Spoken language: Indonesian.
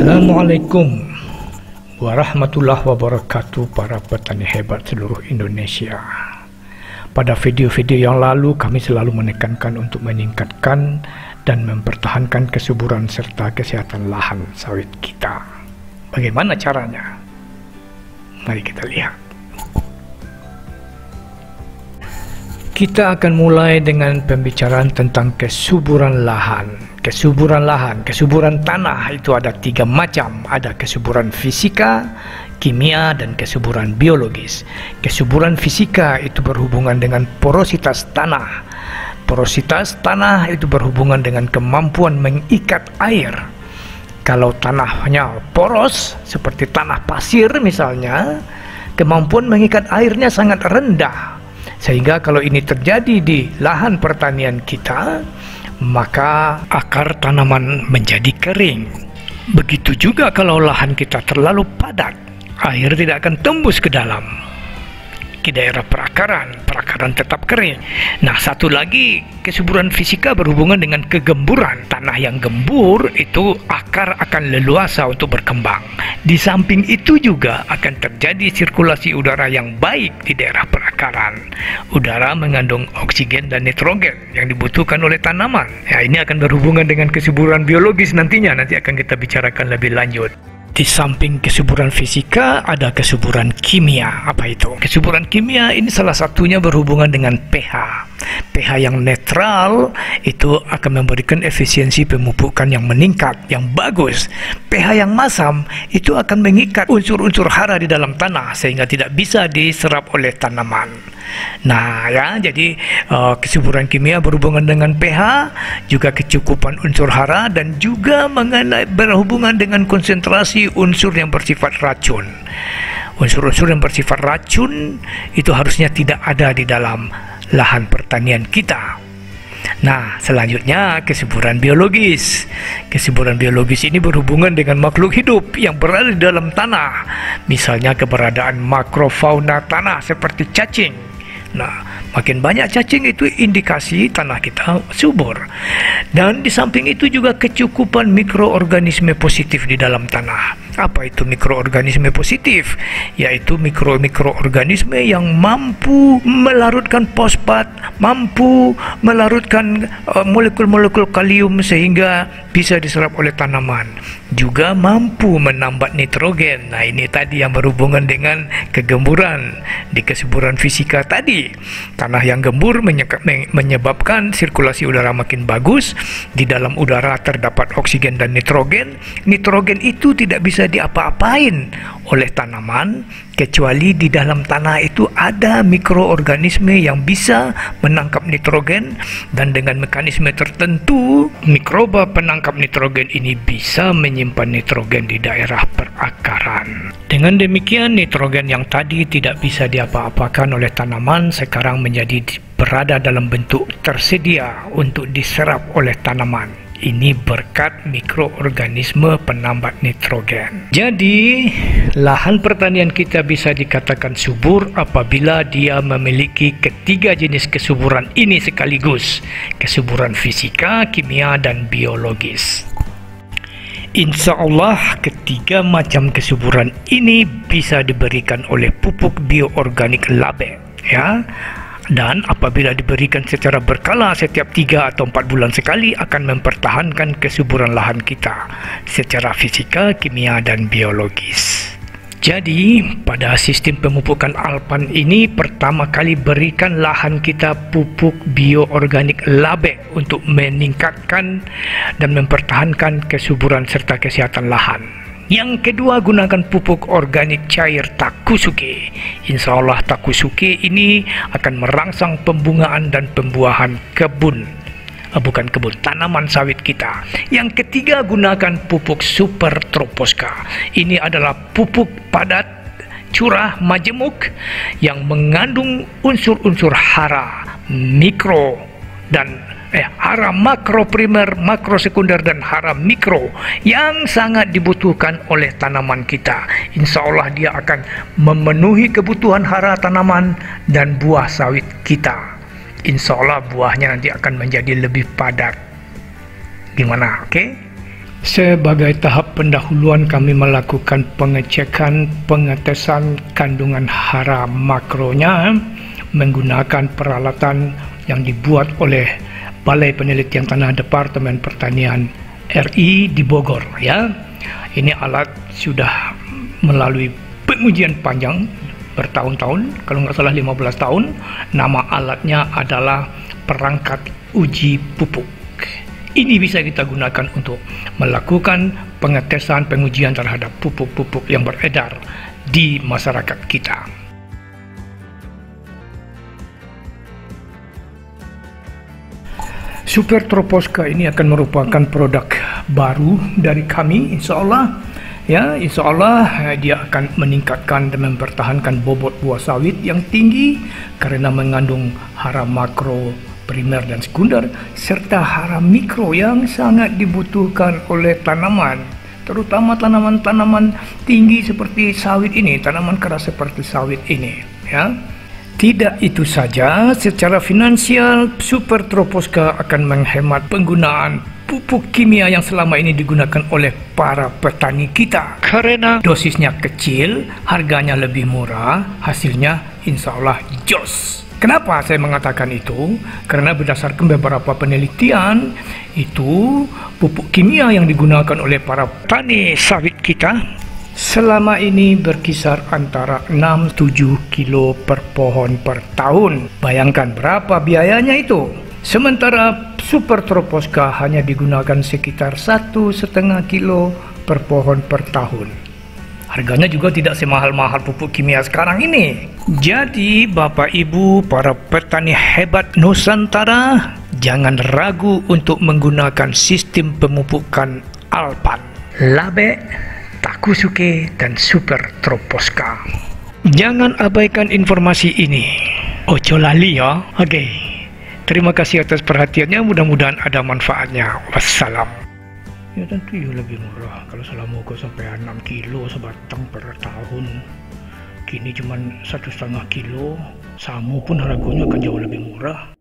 Assalamualaikum warahmatullahi wabarakatuh, para petani hebat seluruh Indonesia. Pada video-video yang lalu kami selalu menekankan untuk meningkatkan dan mempertahankan kesuburan serta kesehatan lahan sawit kita. Bagaimana caranya? Mari kita lihat. Kita akan mulai dengan pembicaraan tentang kesuburan lahan. Kesuburan tanah itu ada 3 macam. Ada kesuburan fisika, kimia, dan kesuburan biologis. Kesuburan fisika itu berhubungan dengan porositas tanah. Porositas tanah itu berhubungan dengan kemampuan mengikat air. Kalau tanahnya poros, seperti tanah pasir misalnya, kemampuan mengikat airnya sangat rendah. Sehingga kalau ini terjadi di lahan pertanian kita, maka akar tanaman menjadi kering. Begitu juga kalau lahan kita terlalu padat, air tidak akan tembus ke dalam, ke daerah perakaran tetap kering. Nah, satu lagi, kesuburan fisika berhubungan dengan kegemburan. Tanah yang gembur itu akar akan leluasa untuk berkembang. Di samping itu juga akan terjadi sirkulasi udara yang baik di daerah perakaran. Udara mengandung oksigen dan nitrogen yang dibutuhkan oleh tanaman. Ya, ini akan berhubungan dengan kesuburan biologis nanti akan kita bicarakan lebih lanjut. Di samping kesuburan fisika, ada kesuburan kimia. Apa itu? Kesuburan kimia ini salah satunya berhubungan dengan pH. pH yang netral itu akan memberikan efisiensi pemupukan yang meningkat, yang bagus. pH yang masam itu akan mengikat unsur-unsur hara di dalam tanah sehingga tidak bisa diserap oleh tanaman. Nah ya, jadi kesuburan kimia berhubungan dengan pH, juga kecukupan unsur hara, dan juga berhubungan dengan konsentrasi unsur yang bersifat racun. Unsur-unsur yang bersifat racun itu harusnya tidak ada di dalam lahan pertanian kita. Nah, selanjutnya kesuburan biologis. Kesuburan biologis ini berhubungan dengan makhluk hidup yang berada di dalam tanah. Misalnya keberadaan makrofauna tanah seperti cacing. Nah, makin banyak cacing itu indikasi tanah kita subur. Dan di samping itu juga kecukupan mikroorganisme positif di dalam tanah. Apa itu mikroorganisme positif? Yaitu mikroorganisme yang mampu melarutkan fosfat, mampu melarutkan molekul-molekul kalium sehingga bisa diserap oleh tanaman. Juga mampu menambat nitrogen. Nah, ini tadi yang berhubungan dengan kegemburan. Di kesuburan fisika tadi, tanah yang gembur menyebabkan sirkulasi udara makin bagus. Di dalam udara terdapat oksigen dan nitrogen. Nitrogen itu tidak bisa diapa-apain oleh tanaman kecuali di dalam tanah itu ada mikroorganisme yang bisa menangkap nitrogen, dan dengan mekanisme tertentu mikroba penangkap nitrogen ini bisa menyimpan nitrogen di daerah perakaran. Dengan demikian, nitrogen yang tadi tidak bisa diapa-apakan oleh tanaman sekarang menjadi berada dalam bentuk tersedia untuk diserap oleh tanaman. Ini berkat mikroorganisme penambat nitrogen. Jadi, lahan pertanian kita bisa dikatakan subur apabila dia memiliki ketiga jenis kesuburan ini sekaligus. Kesuburan fisika, kimia, dan biologis. Insya Allah ketiga macam kesuburan ini bisa diberikan oleh pupuk bioorganik Labek, ya. Dan apabila diberikan secara berkala setiap 3 atau 4 bulan sekali akan mempertahankan kesuburan lahan kita secara fisika, kimia, dan biologis. Jadi pada sistem pemupukan Alpan ini pertama kali berikan lahan kita pupuk bioorganik Labek untuk meningkatkan dan mempertahankan kesuburan serta kesehatan lahan. Yang kedua, gunakan pupuk organik cair Takusuke. Insya Allah Takusuke ini akan merangsang pembungaan dan pembuahan tanaman sawit kita. Yang ketiga, gunakan pupuk Super Troposca. Ini adalah pupuk padat curah majemuk yang mengandung unsur-unsur hara mikro dan hara makro primer, makro sekunder, dan hara mikro yang sangat dibutuhkan oleh tanaman kita. Insya Allah dia akan memenuhi kebutuhan hara tanaman dan buah sawit kita. Insya Allah buahnya nanti akan menjadi lebih padat. Gimana? Oke? Sebagai tahap pendahuluan kami melakukan pengecekan pengetesan kandungan hara makronya menggunakan peralatan yang dibuat oleh Balai Penelitian Tanah Departemen Pertanian RI di Bogor ya. Ini alat sudah melalui pengujian panjang bertahun-tahun, kalau nggak salah 15 tahun. Nama alatnya adalah perangkat uji pupuk. Ini bisa kita gunakan untuk melakukan pengetesan pengujian terhadap pupuk-pupuk yang beredar di masyarakat kita. Super Troposca ini akan merupakan produk baru dari kami, insya Allah. Ya, insya Allah dia akan meningkatkan dan mempertahankan bobot buah sawit yang tinggi karena mengandung hara makro, primer dan sekunder, serta hara mikro yang sangat dibutuhkan oleh tanaman, terutama tanaman-tanaman tinggi seperti sawit ini, tanaman keras seperti sawit ini. Ya. Tidak itu saja, secara finansial Super Troposca akan menghemat penggunaan pupuk kimia yang selama ini digunakan oleh para petani kita. Karena dosisnya kecil, harganya lebih murah, hasilnya insya Allah jos. Kenapa saya mengatakan itu? Karena berdasarkan beberapa penelitian, itu pupuk kimia yang digunakan oleh para petani sawit kita selama ini berkisar antara 6-7 kilo per pohon per tahun. Bayangkan berapa biayanya itu. Sementara Super Troposca hanya digunakan sekitar 1,5 kilo per pohon per tahun. Harganya juga tidak semahal-mahal pupuk kimia sekarang ini. Jadi Bapak Ibu para petani hebat Nusantara, jangan ragu untuk menggunakan sistem pemupukan Alpan, Labe, Takusuke, dan Super Troposca. Jangan abaikan informasi ini. Ojo lali ya. Oke. Terima kasih atas perhatiannya, mudah-mudahan ada manfaatnya. Wassalam. Ya tentu ya lebih murah kalau Selama sampai 6 kilo sebatang per tahun. Kini cuma 1,5 kilo. Samu pun harganya akan jauh lebih murah.